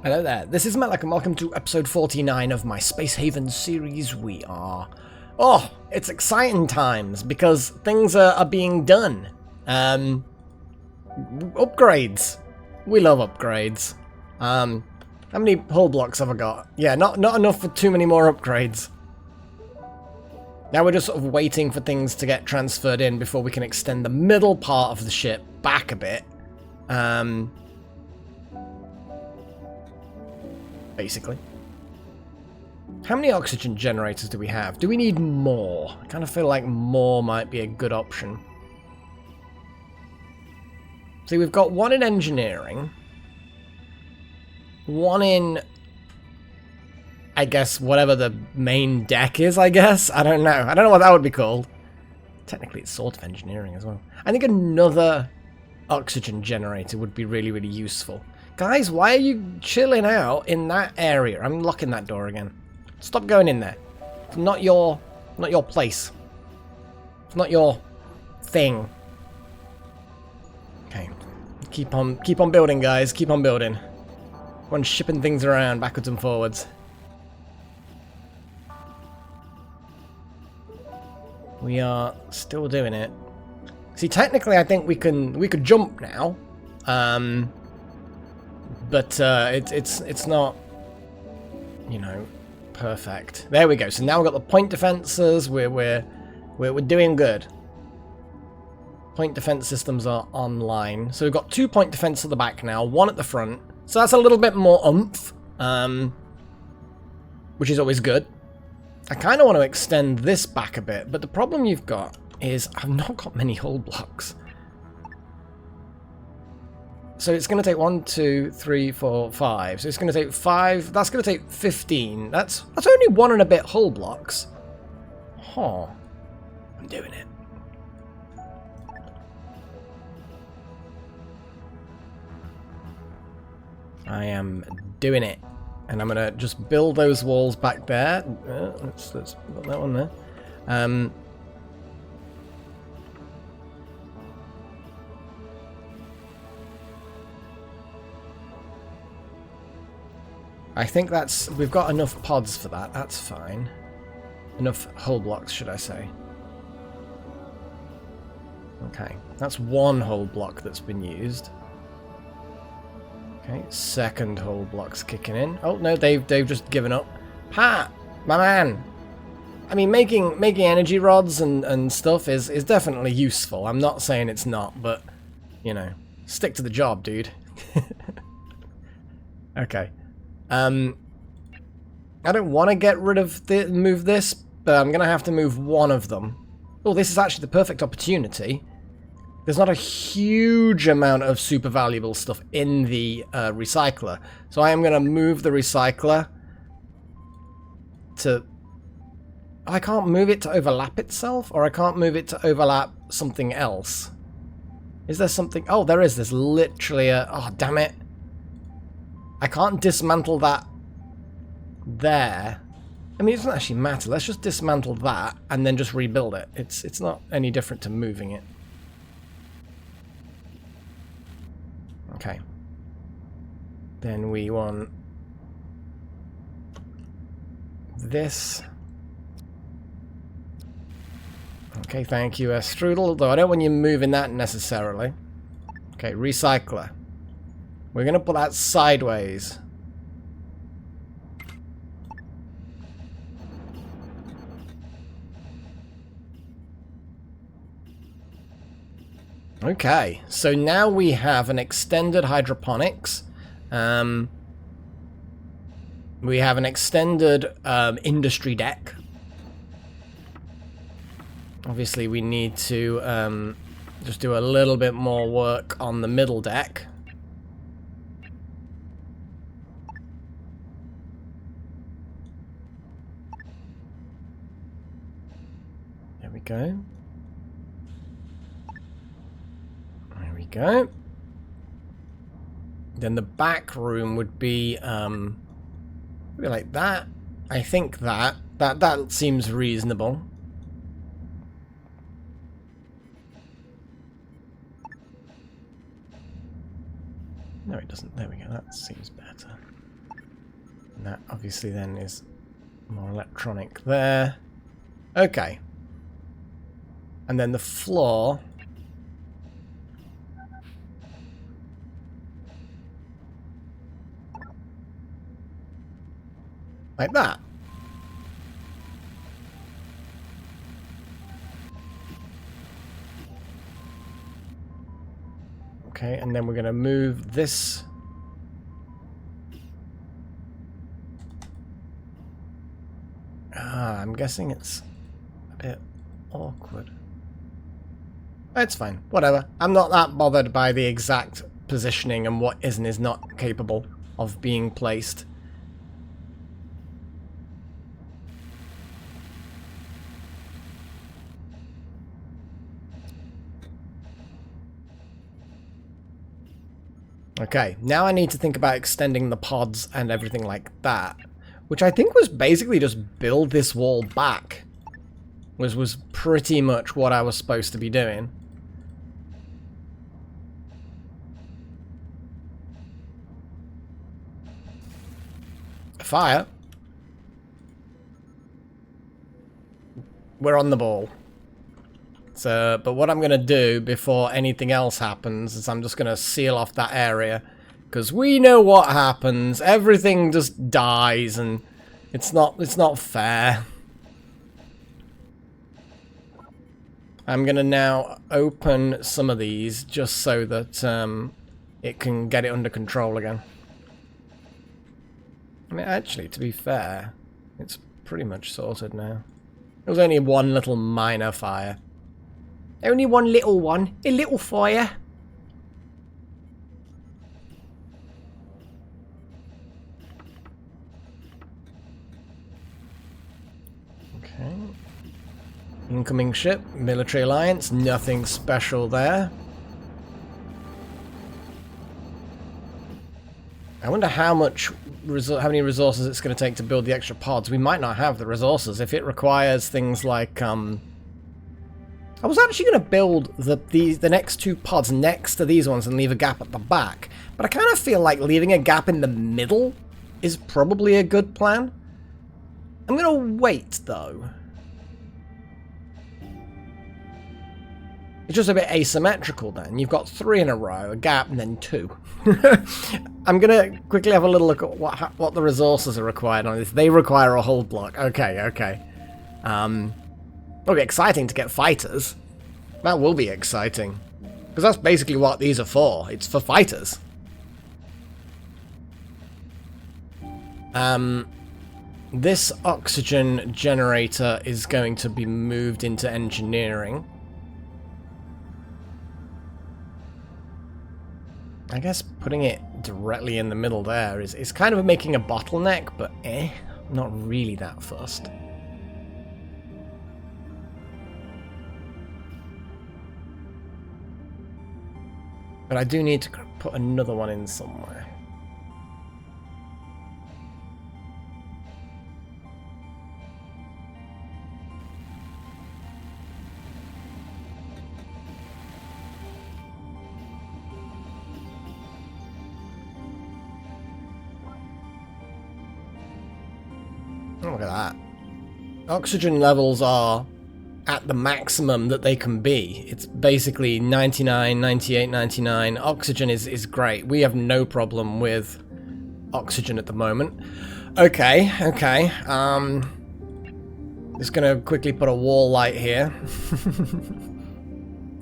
Hello there, this is Malak and welcome to episode 49 of my Space Haven series. We are... Oh, it's exciting times because things are being done. Upgrades. We love upgrades. How many hull blocks have I got? Yeah, not enough for too many more upgrades. Now we're just sort of waiting for things to get transferred in before we can extend the middle part of the ship back a bit. Basically. How many oxygen generators do we have? Do we need more? I kind of feel like more might be a good option. See, we've got one in engineering. One in, I guess, whatever the main deck is, I guess. I don't know. I don't know what that would be called. Technically, it's sort of engineering as well. I think another oxygen generator would be really, really useful. Guys, why are you chilling out in that area? I'm locking that door again. Stop going in there. It's not your place. It's not your thing. Okay. Keep on building, guys. Keep on building. Go on shipping things around backwards and forwards. We are still doing it. See, technically I think we could jump now. But it's not, you know, perfect. There we go. So now we've got the point defenses. We're doing good. Point defense systems are online. So we've got 2 point defense at the back now, 1 at the front. So that's a little bit more oomph, which is always good. I kind of want to extend this back a bit, but the problem you've got is I've not got many hull blocks. So it's going to take 1, 2, 3, 4, 5. So it's going to take 5. That's going to take 15. That's only 1 and a bit hull blocks. Huh. I'm doing it. I am doing it. And I'm going to just build those walls back there. Let's put that one there. I think we've got enough pods for that, that's fine. Enough hull blocks, should I say. Okay, that's 1 hull block that's been used. Okay, second hull block's kicking in. Oh no, they've just given up. Pat, my man! I mean, making energy rods and stuff is definitely useful. I'm not saying it's not, but, you know, stick to the job, dude. Okay. I don't want to get rid of move this, but I'm going to have to move 1 of them. Oh, this is actually the perfect opportunity. There's not a huge amount of super valuable stuff in the recycler. So I am going to move the recycler to... Oh, I can't move it to overlap itself, or I can't move it to overlap something else. Is there something... Oh, there is. There's literally a... Oh, damn it. I can't dismantle that there. I mean, it doesn't actually matter. Let's just dismantle that and then just rebuild it. It's not any different to moving it. Okay. Then we want this. Okay, thank you, Strudel. Though I don't want you moving that necessarily. Okay, recycler. We're going to put that sideways. Okay, so now we have an extended hydroponics. We have an extended industry deck. Obviously, we need to just do a little bit more work on the middle deck. There we go. There we go. Then the back room would be like that. I think that seems reasonable. No, it doesn't. There we go. That seems better. And that obviously then is more electronic there. Okay. And then the floor. Like that. Okay, and then we're going to move this. I'm guessing it's a bit awkward. It's fine, whatever. I'm not that bothered by the exact positioning and what is and is not capable of being placed. Okay, now I need to think about extending the pods and everything like that, which I think was basically just build this wall back. Was pretty much what I was supposed to be doing. Fire. We're on the ball. So, but what I'm going to do before anything else happens is I'm just going to seal off that area. Because we know what happens. Everything just dies and it's not fair. I'm going to now open some of these just so that it can get it under control again. I mean, actually, to be fair, it's pretty much sorted now. There was only one little minor fire. Only one little one. A little fire. Okay. Incoming ship. Military alliance. Nothing special there. I wonder how many resources it's going to take to build the extra pods. We might not have the resources if it requires things like I was actually going to build the next two pods next to these ones and leave a gap at the back, but I kind of feel like leaving a gap in the middle is probably a good plan. I'm going to wait, though. It's just a bit asymmetrical then. You've got 3 in a row, a gap, and then 2. I'm going to quickly have a little look at what the resources are required on this. They require a hull block. Okay, okay. It'll be exciting to get fighters. That will be exciting. Because that's basically what these are for. It's for fighters. This oxygen generator is going to be moved into engineering. I guess putting it directly in the middle there is kind of making a bottleneck, but not really that fussed. But I do need to put another one in somewhere. Look at that. Oxygen levels are at the maximum that they can be. It's basically 99, 98, 99. Oxygen is great. We have no problem with oxygen at the moment. Okay, okay. Just gonna quickly put a wall light here.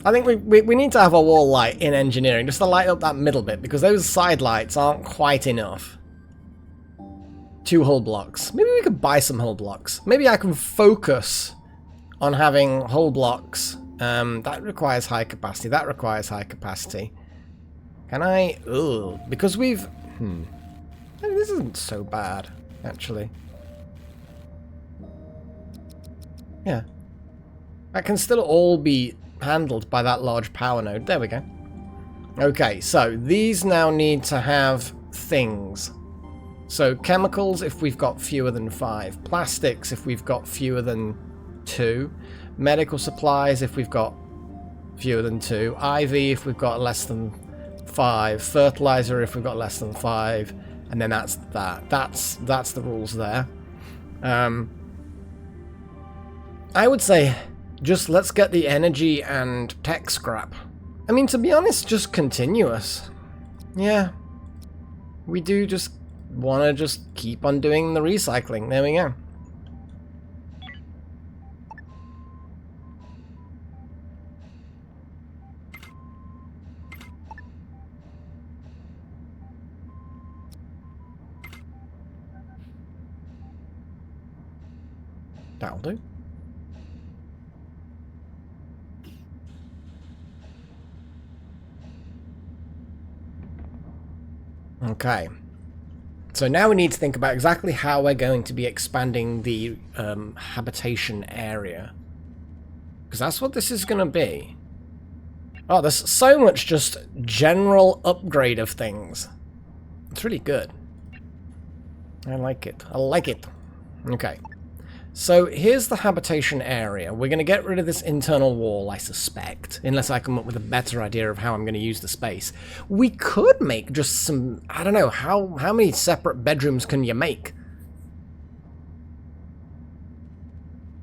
I think we need to have a wall light in engineering, just to light up that middle bit, because those side lights aren't quite enough. 2 hull blocks. Maybe we could buy some hull blocks. Maybe I can focus on having hull blocks. That requires high capacity. That requires high capacity. Can I? Ugh. Because we've... This isn't so bad, actually. Yeah. That can still all be handled by that large power node. There we go. Okay, so these now need to have things. So chemicals if we've got fewer than 5. Plastics if we've got fewer than 2. Medical supplies if we've got fewer than 2. IV if we've got less than 5. Fertilizer if we've got less than 5. And then that's that. That's the rules there. I would say just let's get the energy and tech scrap. I mean, to be honest, just continuous. Yeah. We do just want to just keep on doing the recycling. There we go. That'll do. Okay. So now we need to think about exactly how we're going to be expanding the habitation area. Because that's what this is going to be. Oh, there's so much just general upgrade of things. It's really good. I like it. I like it. Okay. So here's the habitation area. We're going to get rid of this internal wall, I suspect, unless I come up with a better idea of how I'm going to use the space. We could make just some, I don't know, how many separate bedrooms can you make?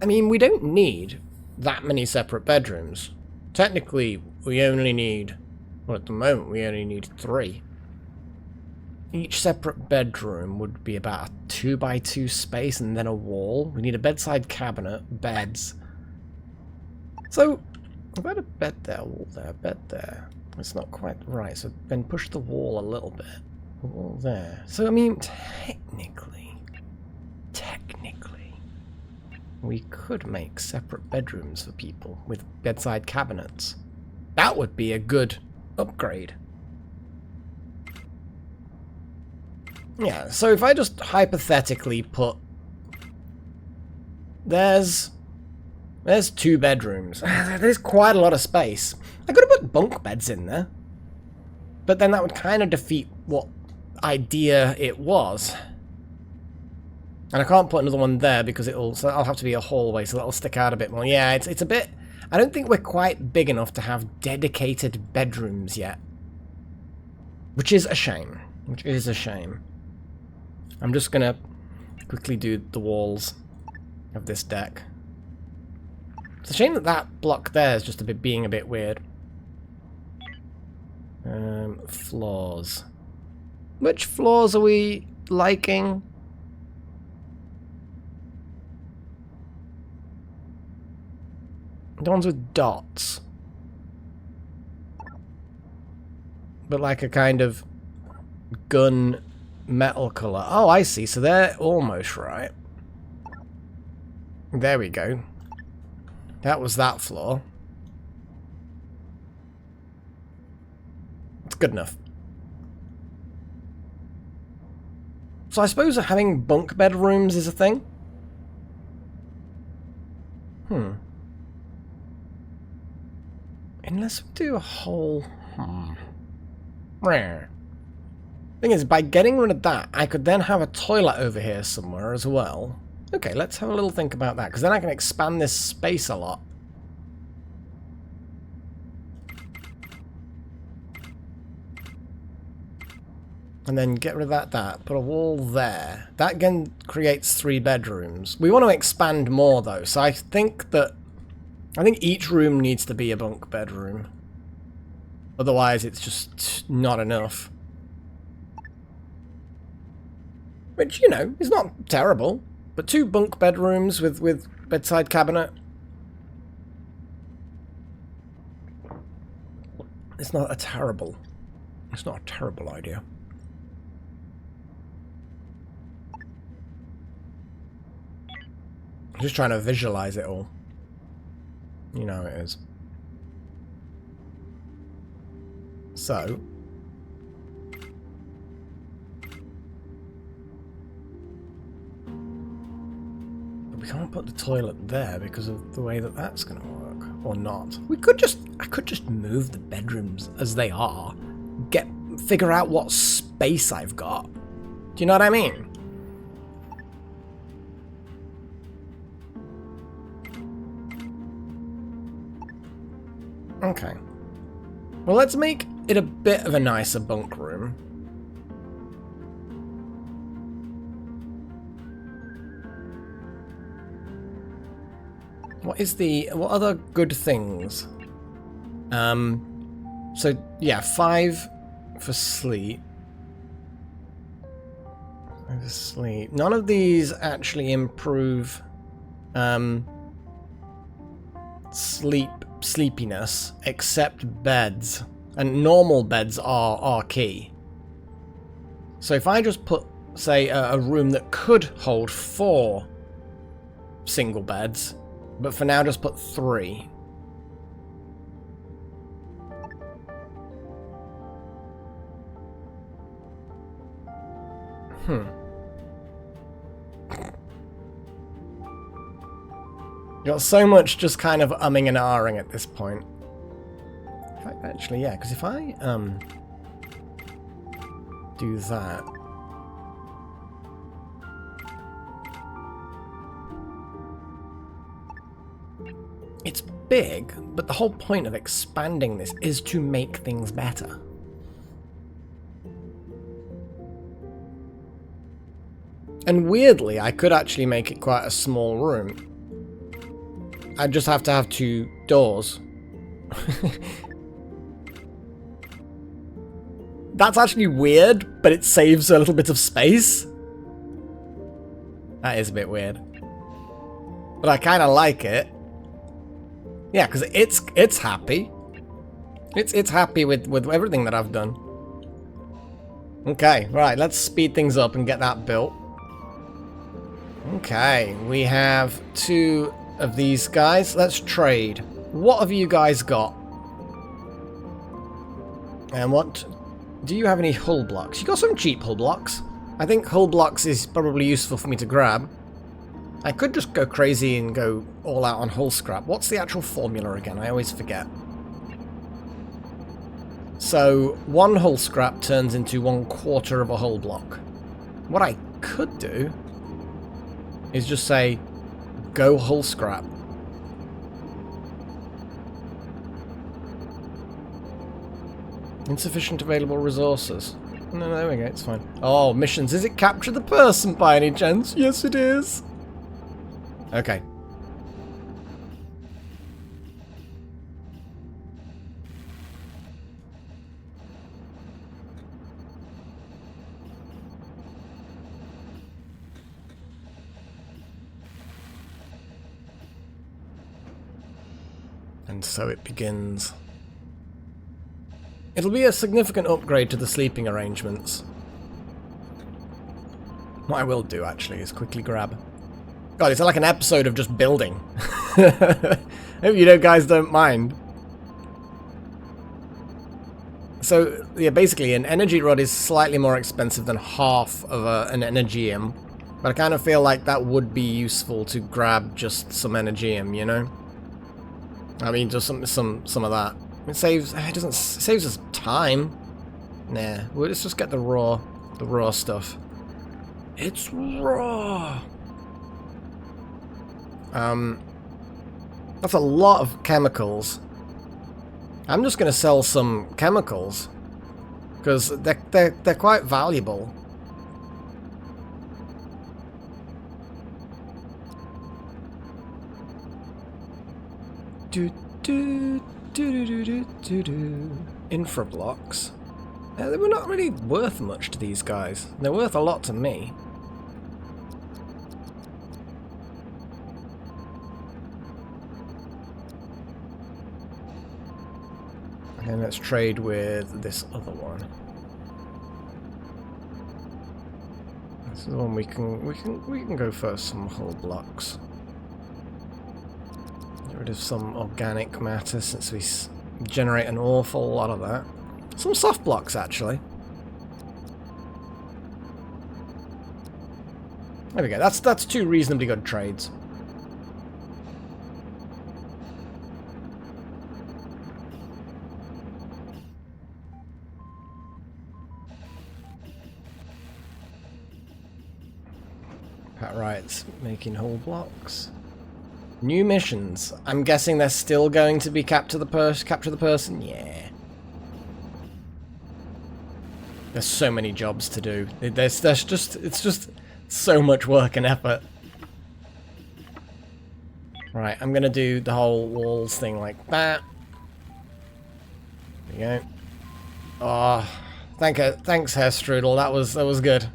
I mean, we don't need that many separate bedrooms. Technically, we only need, well, at the moment, we only need 3. Each separate bedroom would be about a 2x2 space and then a wall. We need a bedside cabinet, beds. So, I've got a bed there, wall there, bed there. It's not quite right, so then push the wall a little bit. Wall there. So, I mean, technically, we could make separate bedrooms for people with bedside cabinets. That would be a good upgrade. Yeah, so if I just hypothetically put... There's 2 bedrooms. There's quite a lot of space. I could have put bunk beds in there. But then that would kind of defeat what idea it was. And I can't put another one there because so that'll have to be a hallway, so that'll stick out a bit more. Yeah, it's a bit... I don't think we're quite big enough to have dedicated bedrooms yet. Which is a shame. I'm just gonna quickly do the walls of this deck. It's a shame that that block there is just being a bit weird. Floors. Which floors are we liking? The ones with dots. But like a kind of gun metal colour. Oh, I see. So they're almost right. There we go. That was that floor. It's good enough. So I suppose having bunk bedrooms is a thing? Unless we do a whole... Thing is, by getting rid of that, I could then have a toilet over here somewhere as well. Okay, let's have a little think about that, because then I can expand this space a lot. And then get rid of that, put a wall there. That again creates 3 bedrooms. We want to expand more though, so I think each room needs to be a bunk bedroom. Otherwise it's just not enough. Which, you know, is not terrible. But 2 bunk bedrooms with bedside cabinet. It's not a terrible idea. I'm just trying to visualize it all. You know how it is. So... we can't put the toilet there because of the way that that's going to work. Or not. I could just move the bedrooms as they are. Figure out what space I've got. Do you know what I mean? Okay. Well, let's make it a bit of a nicer bunk room. What other good things? So yeah, 5 for sleep. Sleep. None of these actually improve sleepiness except beds, and normal beds are key. So if I just put, say, a room that could hold 4 single beds, but for now just put 3. Got so much just kind of umming and ahhing at this point. In fact, actually, yeah, because if I do that, it's big, but the whole point of expanding this is to make things better. And weirdly, I could actually make it quite a small room. I'd just have to have 2 doors. That's actually weird, but it saves a little bit of space. That is a bit weird. But I kind of like it. Yeah, because it's happy. It's happy with everything that I've done. Okay, right, let's speed things up and get that built. Okay, we have 2 of these guys. Let's trade. What have you guys got? And what... Do you have any hull blocks? You got some cheap hull blocks. I think hull blocks is probably useful for me to grab. I could just go crazy and go all out on hull scrap. What's the actual formula again? I always forget. So, 1 hull scrap turns into 1/4 of a hull block. What I could do is just say, go hull scrap. Insufficient available resources. No, there we go, it's fine. Oh, missions. Is it capture the person by any chance? Yes, it is. Okay. And so it begins. It'll be a significant upgrade to the sleeping arrangements. What I will do, actually, is quickly grab... God, it's like an episode of just building. Hope you guys don't mind. So, yeah, basically, an energy rod is slightly more expensive than half of an energium. But I kind of feel like that would be useful to grab just some energium, you know? I mean, just some of that. It saves us time. Nah, let's just get the raw stuff. It's raw. That's a lot of chemicals. I'm just gonna sell some chemicals because they're quite valuable. Infra blocks. They were not really worth much to these guys. They're worth a lot to me. And let's trade with this other one. This is the one we can go for some hull blocks. Get rid of some organic matter since we generate an awful lot of that. Some soft blocks, actually. There we go. That's 2 reasonably good trades. Right, making hull blocks. New missions. I'm guessing they're still going to be capture the person. Yeah. There's so many jobs to do. It's just so much work and effort. Right, I'm gonna do the whole walls thing like that. There we go. Oh, thanks, Herr Strudel. That was good.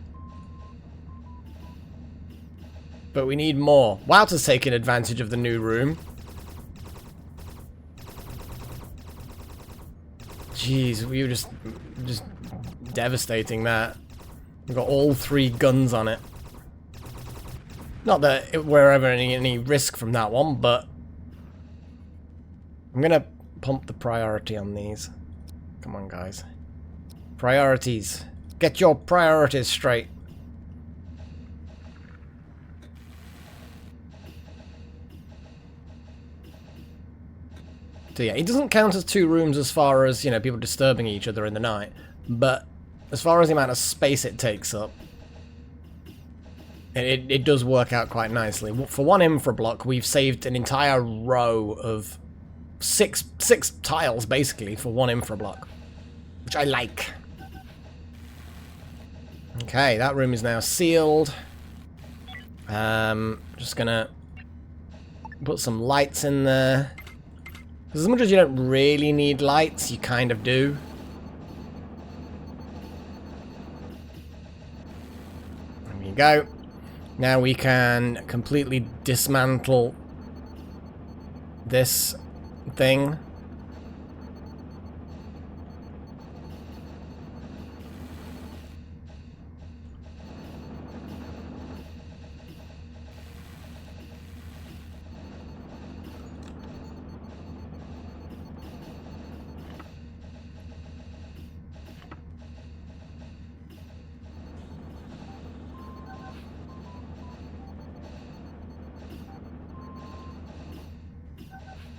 But we need more. Wouter's taking advantage of the new room. Jeez, we were just devastating that. We've got all 3 guns on it. Not that we're ever any risk from that one, but I'm gonna pump the priority on these. Come on, guys. Priorities. Get your priorities straight. So yeah, it doesn't count as 2 rooms as far as, you know, people disturbing each other in the night, but as far as the amount of space it takes up, it does work out quite nicely. For 1 infra block, we've saved an entire row of six tiles, basically, for 1 infra block, which I like. Okay, that room is now sealed. Just gonna put some lights in there. As much as you don't really need lights, you kind of do. There you go. Now we can completely dismantle this thing.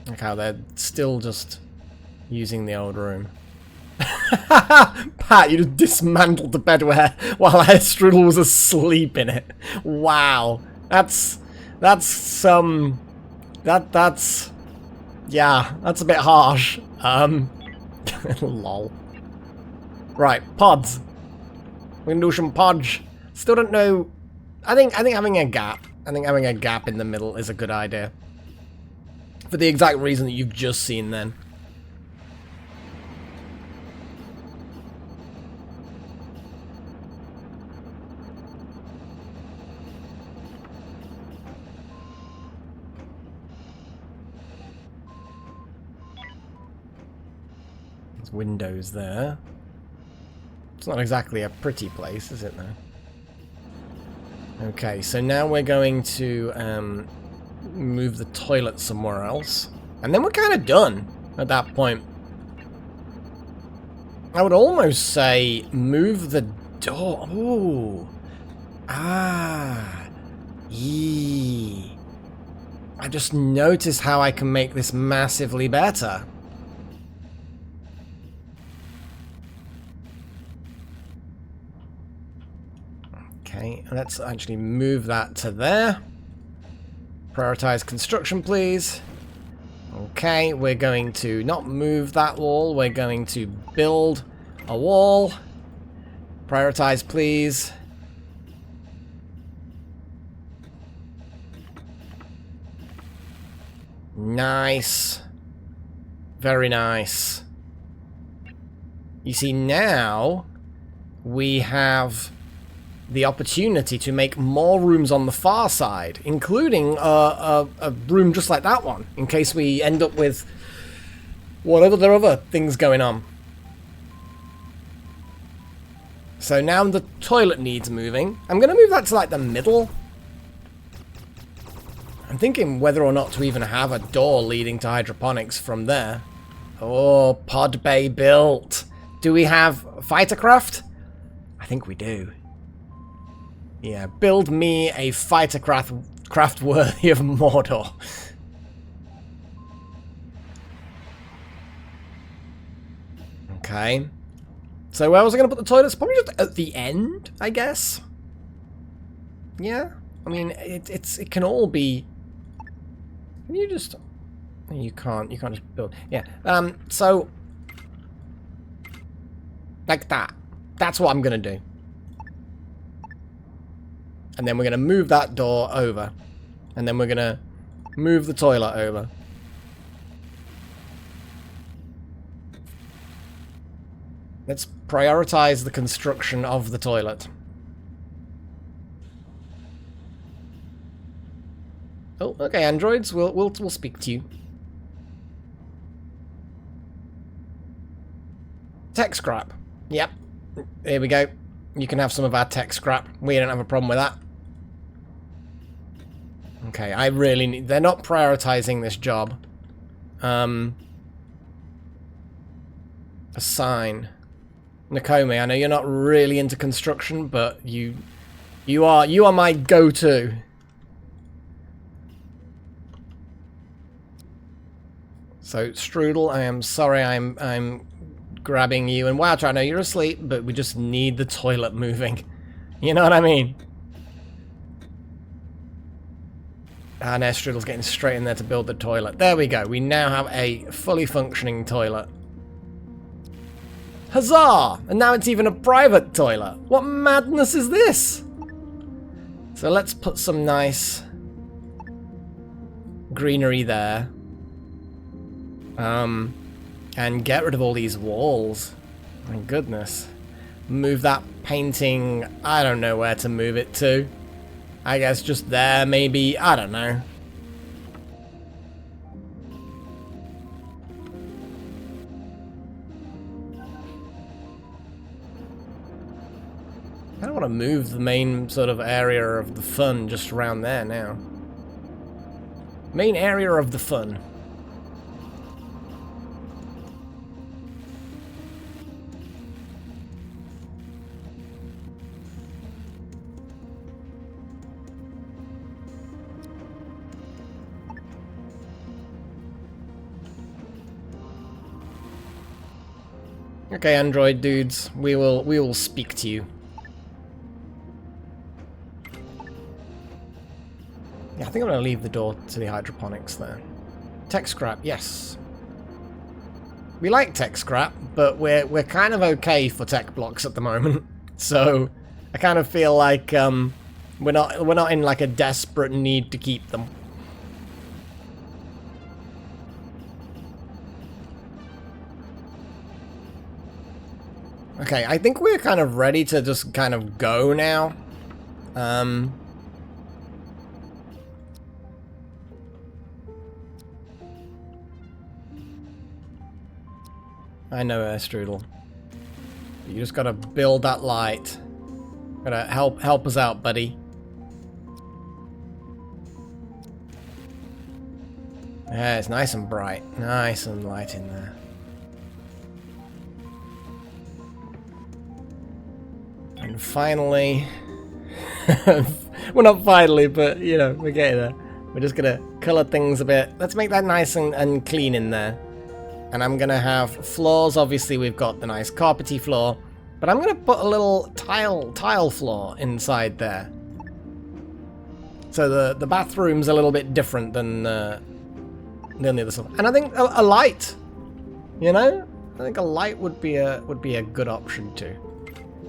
Look how they're still just using the old room. Pat, you just dismantled the bedware while Strudel was asleep in it. Wow. That's yeah, that's a bit harsh. Lol. Right, pods. We can do some pods. Still don't know. I think having a gap. I think having a gap in the middle is a good idea. For the exact reason that you've just seen then. There's windows there. It's not exactly a pretty place, is it though? Okay, so now we're going to move the toilet somewhere else. And then we're kind of done at that point. I would almost say move the door. Ooh. Ah. Yee. I just noticed how I can make this massively better. Okay, let's actually move that to there. Prioritize construction, please. Okay, we're going to not move that wall. We're going to build a wall. Prioritize, please. Nice. Very nice. You see, now we have the opportunity to make more rooms on the far side, including a room just like that one, in case we end up with whatever the other things going on. So now the toilet needs moving. I'm going to move that to like the middle. I'm thinking whether or not to even have a door leading to hydroponics from there. Oh, pod bay built. Do we have fightercraft? I think we do. Yeah, build me a fighter craft worthy of Mordor. Okay. So where was I going to put the toilets? Probably just at the end, I guess. Yeah. I mean, it can all be. Can you just? You can't just build. Yeah. So like that. That's what I'm going to do. And then we're going to move that door over. And then we're going to Move the toilet over. Let's prioritize the construction of the toilet. Oh, okay, androids. We'll speak to you. Tech scrap. Yep. Here we go. You can have some of our tech scrap. We don't have a problem with that. Okay, I really need... They're not prioritizing this job. Assign. Nakomi, I know you're not really into construction, but you are my go-to. So, Strudel, I am sorry I'm grabbing you. And Wildtry, I know you're asleep, but we just need the toilet moving. You know what I mean? And Strudel's getting straight in there to build the toilet. There we go. We now have a fully functioning toilet. Huzzah! And now it's even a private toilet. What madness is this? So let's put some nice greenery there. And get rid of all these walls. My goodness. Move that painting. I don't know where to move it to. I guess just there, maybe. I don't know. I don't want to move the main sort of area of the fun just around there now. Main area of the fun. Okay, android dudes, we will speak to you. Yeah, I think I'm gonna leave the door to the hydroponics there. Tech scrap, yes. We like tech scrap, but we're kind of okay for tech blocks at the moment. So I kind of feel like we're not in like a desperate need to keep them. Okay, I think we're kind of ready to just kind of go now. I know, Strudel. You just gotta build that light. Gotta help us out, buddy. Yeah, it's nice and bright. Nice and light in there. And finally... well, not finally, but, you know, we're getting there. We're just gonna colour things a bit. Let's make that nice and clean in there. And I'm gonna have floors. Obviously, we've got the nice carpety floor. But I'm gonna put a little tile floor inside there. So the bathroom's a little bit different than the other stuff. And I think a light, you know? I think a light would be a good option too.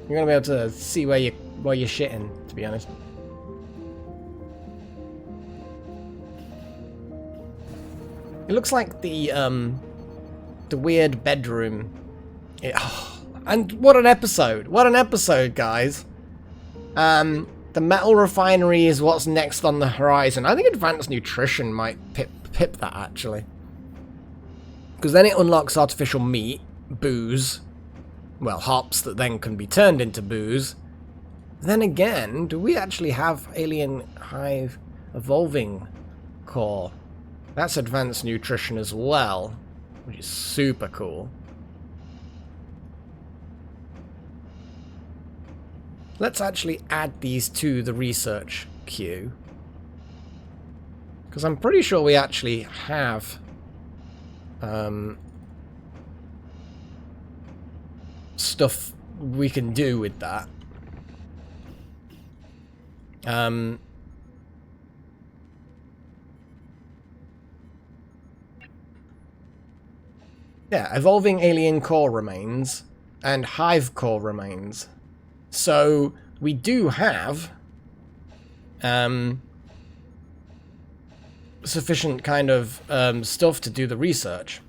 You're gonna be able to see where you're shitting, to be honest. It looks like the weird bedroom. And what an episode! What an episode, guys! The metal refinery is what's next on the horizon. I think advanced nutrition might pip that, actually. Because then it unlocks artificial meat, booze, well, hops that then can be turned into booze. Then again, do we actually have alien hive evolving core? That's advanced nutrition as well, which is super cool. Let's actually add these to the research queue. Because I'm pretty sure we actually have stuff we can do with that. Yeah, evolving alien core remains and hive core remains. So we do have sufficient kind of stuff to do the research.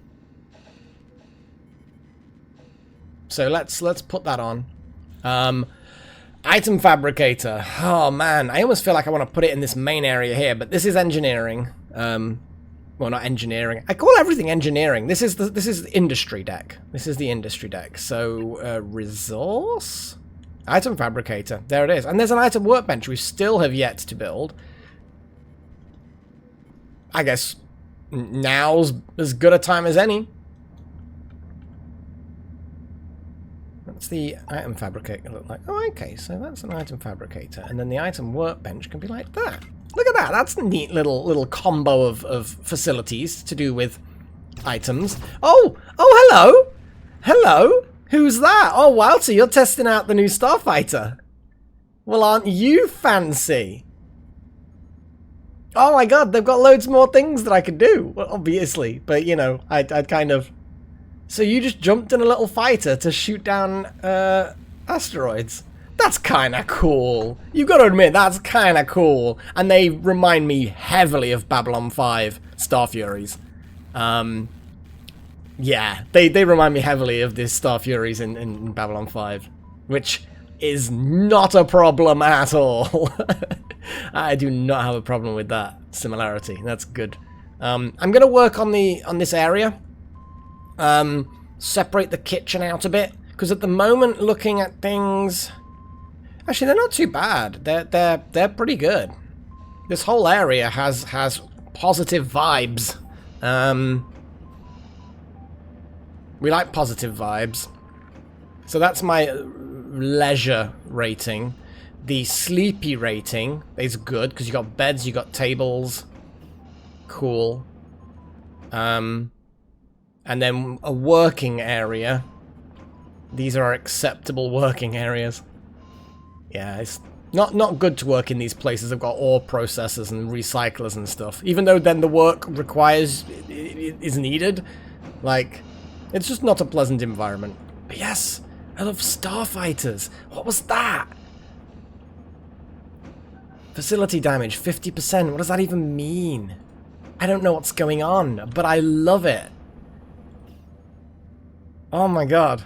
So let's put that on. Item fabricator. Oh man, I almost feel like I want to put it in this main area here, but this is engineering. Well, not engineering. I call everything engineering. This is the industry deck. This is the industry deck. So resource, item fabricator. There it is. And there's an item workbench we still have yet to build. I guess now's as good a time as any. What's the item fabricator look like? Oh, okay, so that's an item fabricator. And then the item workbench can be like that. Look at that. That's a neat little combo of facilities to do with items. Oh, hello. Hello. Who's that? Oh, wow, so you're testing out the new Starfighter. Well, aren't you fancy? Oh my god, they've got loads more things that I could do. Well, obviously, but you know, I'd kind of... So you just jumped in a little fighter to shoot down asteroids. That's kind of cool. You got to admit, that's kind of cool. And they remind me heavily of Babylon 5 Star Furies. Yeah, they remind me heavily of this Star Furies in Babylon 5, which is not a problem at all. I do not have a problem with that similarity. That's good. I'm going to work on this area. Separate the kitchen out a bit, because at the moment, looking at things, actually they're not too bad. They're pretty good. This whole area has positive vibes. We like positive vibes. So that's my leisure rating. The sleepy rating is good because you got beds, you got tables. Cool. And then a working area. These are acceptable working areas. Yeah, it's not good to work in these places. They've got ore processors and recyclers and stuff. Even though then the work is needed. Like, it's just not a pleasant environment. But yes, I love starfighters. What was that? Facility damage, 50%. What does that even mean? I don't know what's going on, but I love it. Oh my god.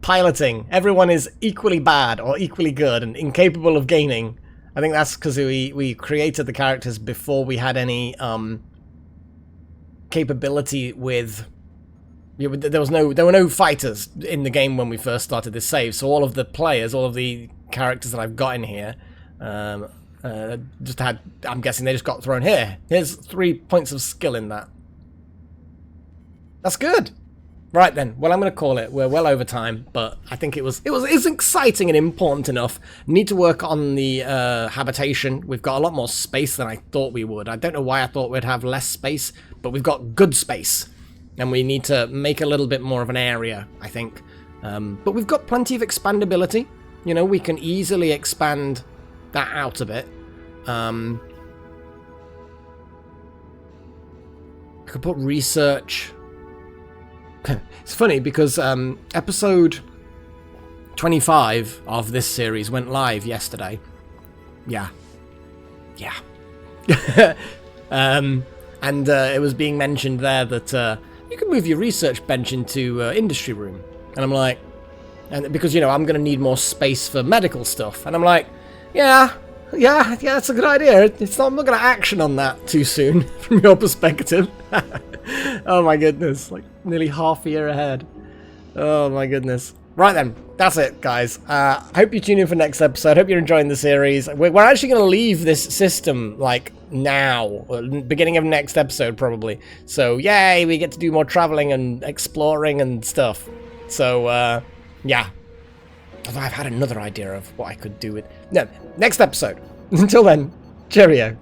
Piloting. Everyone is equally bad or equally good and incapable of gaining. I think that's because we created the characters before we had any capability with... Yeah, there were no fighters in the game when we first started this save, so all of the players, all of the characters that I've got in here, just had... I'm guessing they just got thrown here. Here's 3 points of skill in that. That's good. Right then. Well, I'm going to call it. We're well over time, but I think it's exciting and important enough. Need to work on the habitation. We've got a lot more space than I thought we would. I don't know why I thought we'd have less space, but we've got good space. And we need to make a little bit more of an area, I think. But we've got plenty of expandability. You know, we can easily expand that out a bit. I could put research... It's funny because episode 25 of this series went live yesterday. Yeah. And it was being mentioned there that you can move your research bench into industry room. And I'm like, and because, you know, I'm going to need more space for medical stuff. And I'm like, yeah, that's a good idea. I'm not going to action on that too soon from your perspective. Oh my goodness, like nearly half a year ahead. Oh my goodness. Right then, that's it, guys. Hope you tune in for next episode. Hope you're enjoying the series. We're actually going to leave this system, like, now. Beginning of next episode, probably. So, yay, we get to do more traveling and exploring and stuff. So, yeah. Although I've had another idea of what I could do with... No, next episode. Until then, cheerio.